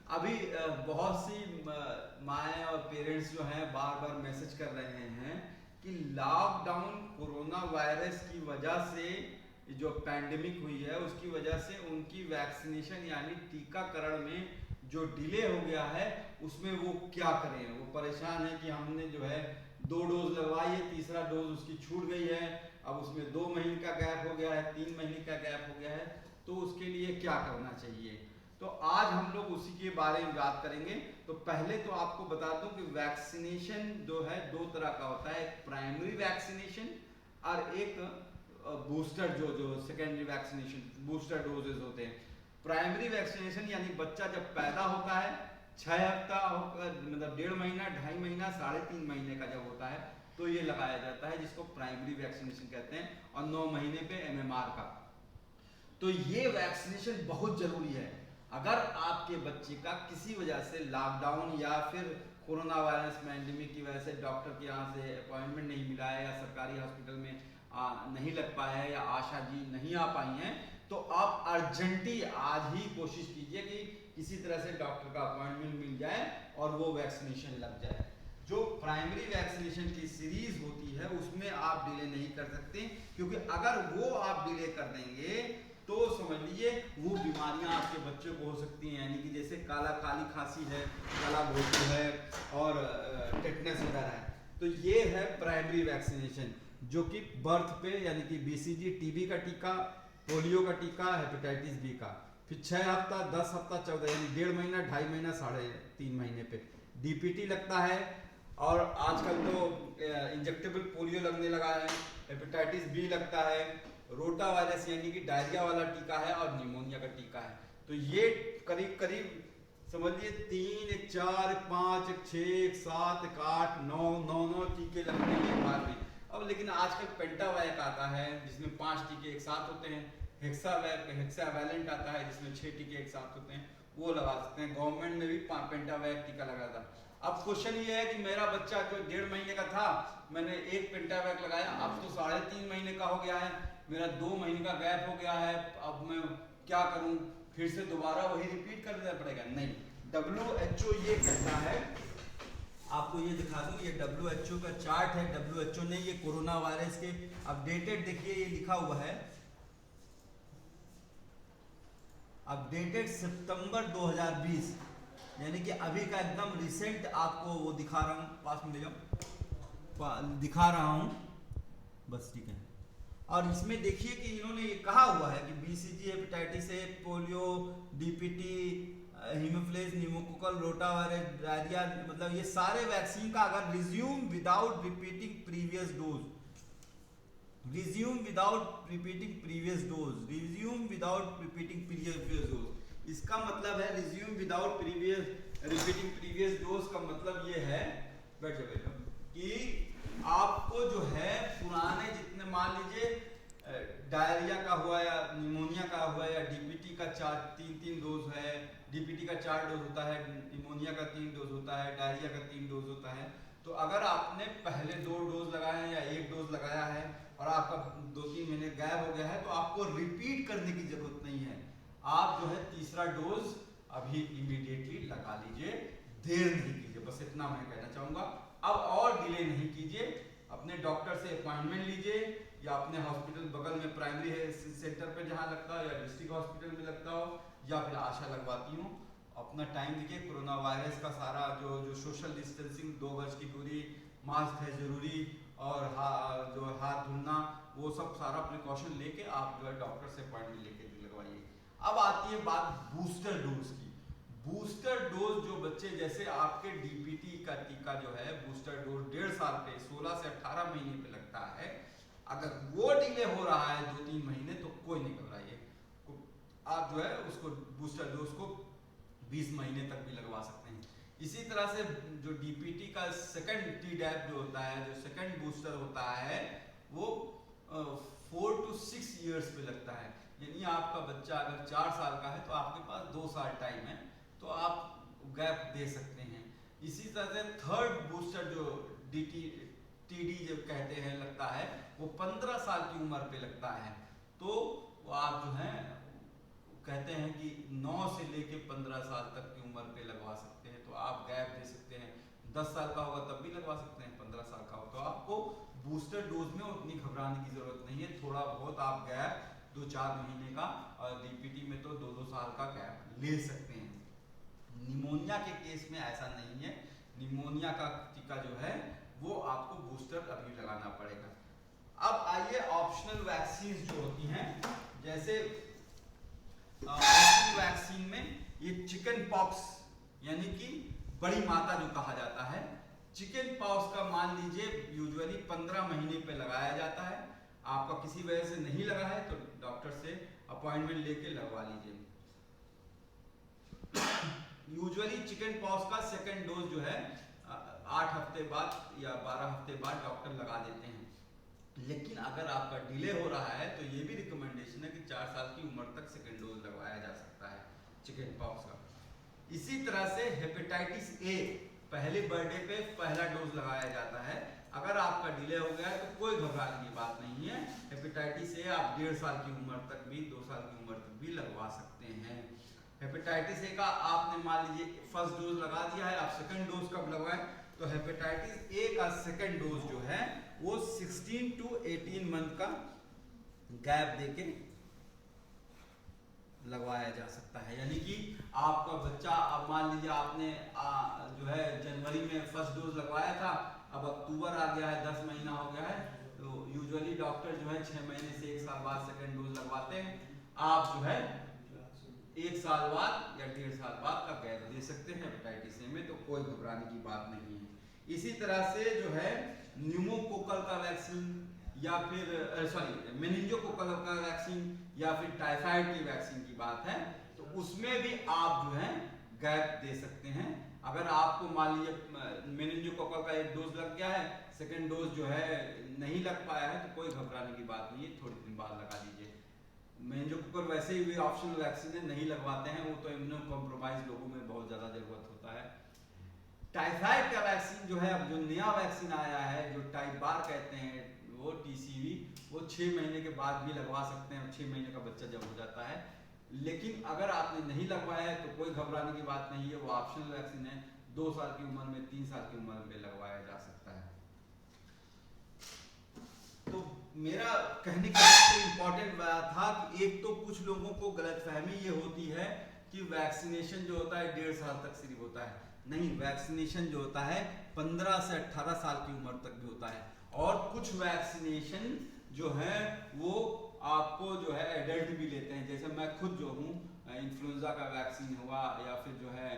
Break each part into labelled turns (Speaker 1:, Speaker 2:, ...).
Speaker 1: अभी बहुत सी माएँ और पेरेंट्स जो हैं बार बार मैसेज कर रहे हैं कि लॉकडाउन कोरोना वायरस की वजह से जो पैंडेमिक हुई है उसकी वजह से उनकी वैक्सीनेशन यानी टीकाकरण में जो डिले हो गया है उसमें वो क्या करें। वो परेशान है कि हमने जो है 2 डोज लगवाई है, तीसरा डोज उसकी छूट गई है, अब उसमें 2 महीने का गैप हो गया है, 3 महीने का गैप हो गया है, तो उसके लिए क्या करना चाहिए। तो आज हम लोग उसी के बारे में बात करेंगे। तो पहले तो आपको बता दूं कि वैक्सीनेशन जो है 2 तरह का होता है, एक प्राइमरी वैक्सीनेशन और एक बूस्टर जो सेकेंडरी वैक्सीनेशन बूस्टर डोजेज होते हैं। प्राइमरी वैक्सीनेशन यानी बच्चा जब पैदा होता है 6 हफ्ता होकर मतलब 1.5 महीना 2.5 महीना 3.5 महीने का जब होता है तो ये लगाया जाता है, जिसको प्राइमरी वैक्सीनेशन कहते हैं, और 9 महीने पे MMR का। तो ये वैक्सीनेशन बहुत जरूरी है। अगर आपके बच्चे का किसी वजह से लॉकडाउन या फिर कोरोना वायरस पैंडेमिक की वजह से डॉक्टर के यहाँ से अपॉइंटमेंट नहीं मिला है या सरकारी हॉस्पिटल में नहीं लग पाया है या आशा जी नहीं आ पाई हैं, तो आप अर्जेंटली आज ही कोशिश कीजिए कि किसी तरह से डॉक्टर का अपॉइंटमेंट मिल जाए और वो वैक्सीनेशन लग जाए। जो प्राइमरी वैक्सीनेशन की सीरीज होती है उसमें आप डिले नहीं कर सकते, क्योंकि अगर वो आप डिले कर देंगे तो समझ लीजिए वो बीमारियां आपके बच्चे को हो सकती हैं, यानी कि जैसे काली खांसी है, काला घोटू है और टेटनस वगैरह है। तो ये है प्राइमरी वैक्सीनेशन, जो कि बर्थ पे यानी कि BCG टीबी का टीका, पोलियो का टीका, हेपेटाइटिस बी का, फिर 6 हफ्ता 10 हफ्ता 14 यानी 1.5 महीना 2.5 महीना 3.5 महीने पे DPT लगता है। और आजकल तो इंजेक्टेबल पोलियो लगने लगा है, हेपेटाइटिस बी लगता है, रोटा वायरस यानी कि डायरिया वाला टीका है और निमोनिया का टीका है। तो ये करीब करीब समझिए 3 1 4 1 5 1 6 1 7 1 8 9 टीके लगते हैं एक बार में। अब लेकिन आजकल पेंटावैक आता है जिसमें 5 टीके एक साथ होते हैं, हेक्सावैलेंट आता है जिसमें 6 टीके एक साथ होते हैं, वो लगा सकते हैं। गवर्नमेंट में भी पेंटावैक टीका लगा था। अब क्वेश्चन ये है कि मेरा बच्चा जो 1.5 महीने का था, मैंने एक पेंटावैक लगाया, अब तो 3.5 महीने का हो गया है, मेरा 2 महीने का गैप हो गया है, अब मैं क्या करूं, फिर से दोबारा वही रिपीट कर देना पड़ेगा? नहीं, WHO ये कहता है, आपको ये दिखा दूं, ये WHO का चार्ट है। WHO ने ये कोरोना वायरस के अपडेटेड, देखिए ये लिखा हुआ है अपडेटेड सितंबर 2020, यानी कि अभी का एकदम रिसेंट आपको वो दिखा रहा हूँ, पास में ले जाओ, दिखा रहा हूँ बस, ठीक है। और इसमें देखिए कि इन्होंने ये कहा हुआ है कि BCG, hepatitis A, polio, DPT, Haemophilus, pneumococcal, rota virus, diarrhoea, मतलब ये सारे वैक्सीन का अगर resume without repeating previous dose, resume without repeating previous dose, resume without repeating previous dose, इसका मतलब है resume without repeating previous dose का मतलब ये है, बैठ जाओ, कि आपको जो है पुराने जितने, मान लीजिए डायरिया का हुआ या निमोनिया का हुआ या DPT का 3 डोज है, DPT का 4 डोज होता है, निमोनिया का 3 डोज होता है, डायरिया का 3 डोज होता है। तो अगर आपने पहले 2 डोज लगाए हैं या 1 डोज लगाया है और आपका 2-3 महीने गैप हो गया है, तो आपको रिपीट करने की जरूरत नहीं है। आप जो है तीसरा डोज अभी इमीडिएटली लगा लीजिए, देर नहीं कीजिए, बस इतना मैं कहना चाहूंगा। अब और डिले नहीं कीजिए, अपने डॉक्टर से अपॉइंटमेंट लीजिए या अपने हॉस्पिटल बगल में प्राइमरी हेल्थ सेंटर पे जहां लगता हो या डिस्ट्रिक्ट हॉस्पिटल में लगता हो या फिर आशा लगवाती हूँ, अपना टाइम दीजिए। कोरोना वायरस का सारा जो सोशल डिस्टेंसिंग, 2 गज की दूरी, मास्क है जरूरी, और जो हाथ धुलना, वो सब सारा प्रिकॉशन लेके आप जो है डॉक्टर से अपॉइंटमेंट लेके लगवाइए। अब आती है बात बूस्टर डोज की। बूस्टर डोज जो बच्चे, जैसे आपके DPT का टीका जो है बूस्टर डोज 1.5 साल पे 16 से 18 महीने पे लगता है, अगर वो डिले हो रहा है 2-3 महीने तो कोई नहीं घबराइए, आप जो है उसको बूस्टर डोज को 20 महीने तक भी लगवा सकते हैं। इसी तरह से जो DPT का सेकंड Tdap जो होता है, जो सेकंड बूस्टर होता है, वो 4 to 6 ईयर्स पे लगता है, यानी आपका बच्चा अगर 4 साल का है तो आपके पास 2 साल टाइम है, तो आप गैप दे सकते हैं। इसी तरह से थर्ड बूस्टर जो TD जो कहते हैं लगता है, वो 15 साल की उम्र पे लगता है, तो वो आप जो है कहते हैं कि 9 से लेके 15 साल तक की उम्र पे लगवा सकते हैं, तो आप गैप दे सकते हैं। 10 साल का होगा तब भी लगवा सकते हैं, 15 साल का हो तो आपको बूस्टर डोज में उतनी घबराने की जरूरत नहीं है। थोड़ा बहुत आप गैप 2-4 महीने का, और डीपीटी में तो 2-2 साल का गैप ले सकते हैं। निमोनिया के केस में ऐसा नहीं है, निमोनिया का टीका जो है वो आपको बूस्टर अभी लगाना पड़ेगा। अब आइए ऑप्शनल वैक्सीन जो होती हैं, जैसे ऑप्शनल वैक्सीन में ये चिकन पॉक्स यानी कि बड़ी माता जो कहा जाता है, चिकन पॉक्स का मान लीजिए यूजुअली 15 महीने पे लगाया जाता है। आपका किसी वजह से नहीं लगा है तो डॉक्टर से अपॉइंटमेंट लेके लगवा लीजिए। यूजुअली चिकन पॉक्स का सेकंड डोज जो है 8 हफ्ते बाद या 12 हफ्ते बाद डॉक्टर लगा देते हैं। लेकिन अगर आपका डिले हो रहा है तो ये भी रिकमेंडेशन है कि 4 साल की उम्र तक सेकंड डोज लगवाया जा सकता है चिकन पॉक्स का। इसी तरह से हेपेटाइटिस ए पहले बर्थडे पे पहला डोज लगाया जाता है। अगर आपका डिले हो गया है तो कोई घबराने की बात नहीं है, हेपेटाइटिस ए आप 1.5 साल की उम्र तक भी, 2 साल की उम्र तक भी लगवा सकते हैं। हेपेटाइटिस ए का आपने मान लीजिए फर्स्ट डोज लगा दिया है, आप सेकंड डोज कब लगवाएं, तो हेपेटाइटिस ए का सेकंड डोज जो है वो 16 to 18 मंथ का गैप देके लगवाया जा सकता है। यानी कि आपका बच्चा, अब मान लीजिए आपने जो है जनवरी में फर्स्ट डोज लगवाया था, अब अक्टूबर आ गया है, 10 महीना हो गया है, तो यूजुअली डॉक्टर जो है 6 महीने से 1 साल बाद सेकंड डोज लगवाते हैं। आप जो है 1 साल बाद या 1.5 साल बाद का गैप दे सकते हैं हेपेटाइटिस ए में, तो कोई घबराने की बात नहीं है। इसी तरह से जो है न्यूमोकोकल का वैक्सीन या फिर मेनिंजोकोकल का वैक्सीन या फिर टाइफाइड की वैक्सीन की बात है, तो उसमें भी आप जो है गैप दे सकते हैं। अगर आपको मान लीजिए मेनिंजोकोकल का 1 डोज लग गया है, सेकंड डोज जो है नहीं लग पाया है, तो कोई घबराने की बात नहीं है, थोड़ी दिन बाद लगा लीजिए। मेनिंजोकोकल वैसे ही भी ऑप्शनल वैक्सीन है, नहीं लगवाते हैं, वो तो इम्यूनो कॉम्प्रोमाइज लोगों में बहुत ज्यादा जरूरत होता है। टाइफाइड का वैक्सीन जो है, अब जो नया वैक्सीन आया है जो टाइप बार कहते हैं, वो टीसीवी, वो 6 महीने के बाद भी लगवा सकते हैं, 6 महीने का बच्चा जब हो जाता है। लेकिन अगर आपने नहीं लगवाया है तो कोई घबराने की बात नहीं है, वो ऑप्शनल वैक्सीन है, 2 साल की उम्र में, 3 साल की उम्र में लगवाया जा सकता है। तो मेरा कहने का सबसे इम्पोर्टेंट बात था कि एक तो कुछ लोगों को गलतफहमी ये होती है कि वैक्सीनेशन जो होता है 1.5 साल तक सिर्फ होता है। नहीं, वैक्सीनेशन जो होता है 15 से 18 साल की उम्र तक भी होता है, और कुछ वैक्सीनेशन जो है वो आपको जो है एडल्ट भी लेते हैं। जैसे मैं खुद जो हूँ, इन्फ्लुएंजा का वैक्सीन हुआ या फिर जो है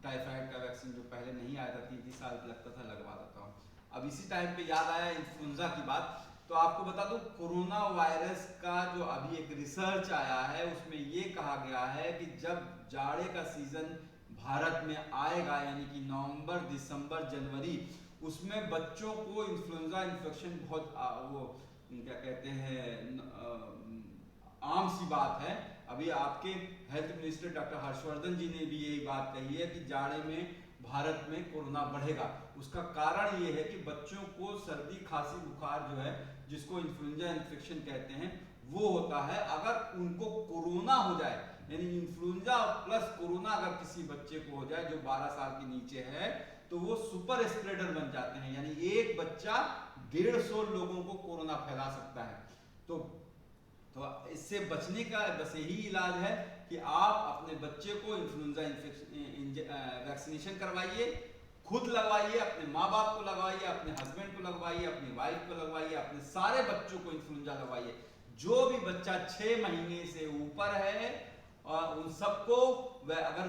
Speaker 1: टाइफाइड का वैक्सीन जो पहले नहीं आया था, 3 साल लगता था, लगवा देता हूँ। अब इसी टाइम पे याद आया इन्फ्लुएंजा की बात, तो आपको बता दूं कोरोना वायरस का जो अभी एक रिसर्च आया है उसमें ये कहा गया है कि जब जाड़े का सीजन भारत में आएगा, यानी कि नवंबर, दिसंबर, जनवरी, उसमें बच्चों को इन्फ्लुएंजा इन्फेक्शन बहुत वो क्या कहते हैं आम सी बात है। अभी आपके हेल्थ मिनिस्टर डॉक्टर हर्षवर्धन जी ने भी यही बात कही है कि जाड़े में भारत में कोरोना बढ़ेगा। उसका कारण ये है कि बच्चों को सर्दी, खांसी, बुखार जो है, जिसको इन्फ्लुएंजा इन्फेक्शन कहते हैं, वो होता है। अगर उनको कोरोना हो जाए, यानी इन्फ्लुएंजा प्लस कोरोना अगर किसी बच्चे को हो जाए जो 12 साल के नीचे है, तो वो सुपर स्प्रेडर बन जाते हैं, यानी एक बच्चा 150 लोगों को कोरोना फैला सकता है। तो इससे बचने का बस यही इलाज है कि आप अपने बच्चे को इन्फ्लुएंजा वैक्सीनेशन करवाइए, खुद लगवाइए, अपने माँ बाप को लगवाइए, अपने हस्बैंड को लगवाइए, अपनी वाइफ को लगवाइए, अपने सारे बच्चों को इन्फ्लुएंजा लगवाइए। जो भी बच्चा 6 महीने से ऊपर है और उन सबको अगर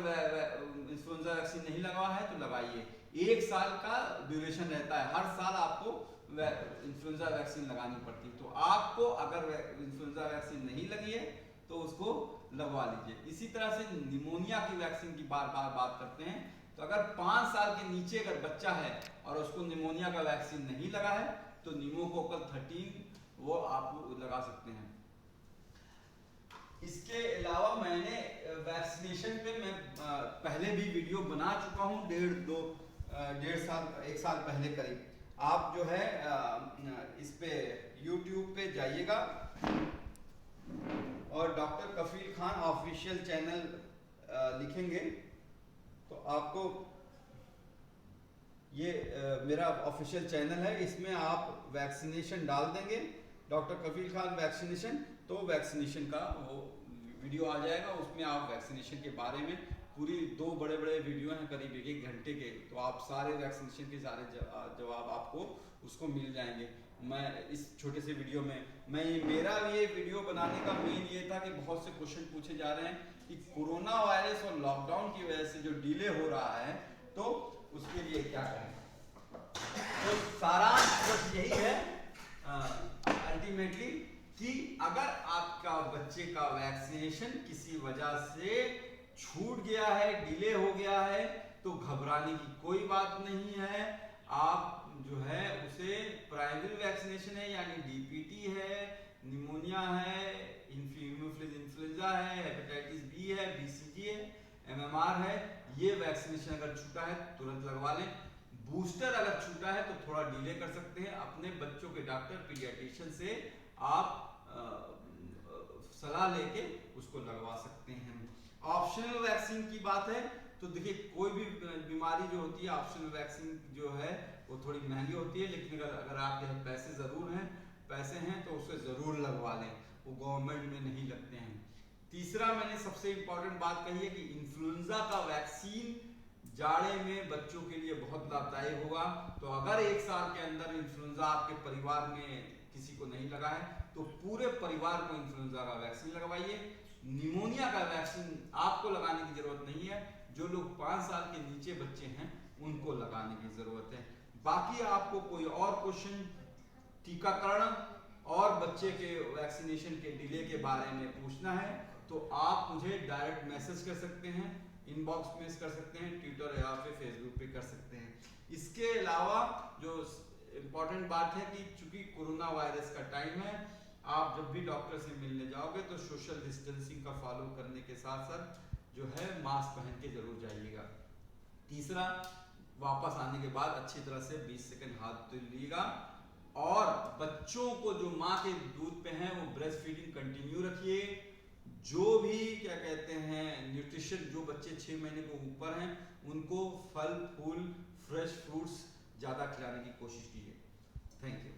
Speaker 1: इन्फ्लुएंजा वैक्सीन नहीं लगवा है तो लगाइए। 1 साल का ड्यूरेशन रहता है, हर साल आपको इन्फ्लुएंजा वैक्सीन लगानी पड़ती है। तो आपको अगर इन्फ्लुएंजा वैक्सीन नहीं लगी है तो उसको लगवा लीजिए। इसी तरह से निमोनिया की वैक्सीन की बार बार बात करते हैं, तो अगर 5 साल के नीचे अगर बच्चा है और उसको निमोनिया का वैक्सीन नहीं लगा है तो निमोकोकल 13 वो आप लगा सकते हैं। इसके अलावा मैंने वैक्सीनेशन पे मैं पहले भी वीडियो बना चुका हूँ, 1 साल पहले करीब। आप जो है इस पे YouTube पे जाइएगा, और डॉक्टर कफील खान ऑफिशियल चैनल लिखेंगे तो आपको ये मेरा ऑफिशियल चैनल है, इसमें आप वैक्सीनेशन डाल देंगे डॉक्टर कफील खान वैक्सीनेशन, तो वैक्सीनेशन का वो वीडियो आ जाएगा। उसमें आप वैक्सीनेशन के बारे में पूरी 2 बड़े बड़े वीडियो हैं करीब 1 घंटे के, तो आप सारे वैक्सीनेशन के सारे जवाब आपको उसको मिल जाएंगे। मैं इस छोटे से वीडियो में मेरा ये वीडियो बनाने का मेन ये था कि बहुत से क्वेश्चन पूछे जा रहे हैं कि कोरोना वायरस और लॉकडाउन की वजह से जो डिले हो रहा है तो उसके लिए क्या करें। तो सारांश बस यही है अल्टीमेटली कि अगर आपका बच्चे का वैक्सीनेशन किसी वजह से छूट गया है, डिले हो गया है, तो घबराने की कोई बात नहीं है। आप जो है उसे प्राइमरी वैक्सीनेशन है यानी डीपीटी है, निमोनिया है, इन्फ्लुएंजा है, हेपेटाइटिस बी है, बीसीजी है, एमएमआर है, ये वैक्सीनेशन अगर छूटा है तुरंत लगवा लें। बूस्टर अगर छूटा है तो थोड़ा डिले कर सकते हैं। अपने बच्चों के डॉक्टर पीडियाट्रिशियन से आप सलाह लेके उसको लगवा सकते हैं। ऑप्शनल वैक्सीन की बात है तो देखिए कोई भी बीमारी जो होती है ऑप्शनल वैक्सीन जो है वो थोड़ी महंगी होती है, लेकिन अगर आपके पैसे हैं तो उसे जरूर लगवा लें, वो गवर्नमेंट में नहीं लगते हैं। तीसरा मैंने सबसे इंपॉर्टेंट बात कही है कि इन्फ्लुएंजा का वैक्सीन जाड़े में बच्चों के लिए बहुत लाभदायक होगा। तो अगर 1 साल के अंदर इन्फ्लुएंजा आपके परिवार में किसी को नहीं लगा है तो पूरे परिवार को इन्फ्लुएंजा का वैक्सीन लगवाइए। निमोनिया का वैक्सीन आपको लगाने की जरूरत नहीं है, जो लोग 5 साल के नीचे बच्चे हैं उनको लगाने की जरूरत है। बाकी आपको कोई और क्वेश्चन टीकाकरण और बच्चे के वैक्सीनेशन के डिले के बारे में पूछना है तो आप मुझे डायरेक्ट मैसेज कर सकते हैं, इनबॉक्स में कर सकते हैं, ट्विटर या फिर फेसबुक पे कर सकते हैं। इसके अलावा जो इम्पोर्टेंट बात है कि चूंकि कोरोना वायरस का टाइम है, आप जब भी डॉक्टर से मिलने जाओगे तो सोशल डिस्टेंसिंग का फॉलो करने के साथ साथ जो है मास्क पहन के जरूर जाइएगा। तीसरा, वापस आने के बाद अच्छी तरह से 20 सेकंड हाथ धो लीजिएगा और बच्चों को जो माँ के दूध पे हैं वो ब्रेस्ट फीडिंग कंटिन्यू रखिए। जो भी क्या कहते हैं न्यूट्रिशन, जो बच्चे 6 महीने के ऊपर हैं उनको फल फूल फ्रेश फ्रूट्स ज़्यादा खिलाने की कोशिश कीजिए। Thank you.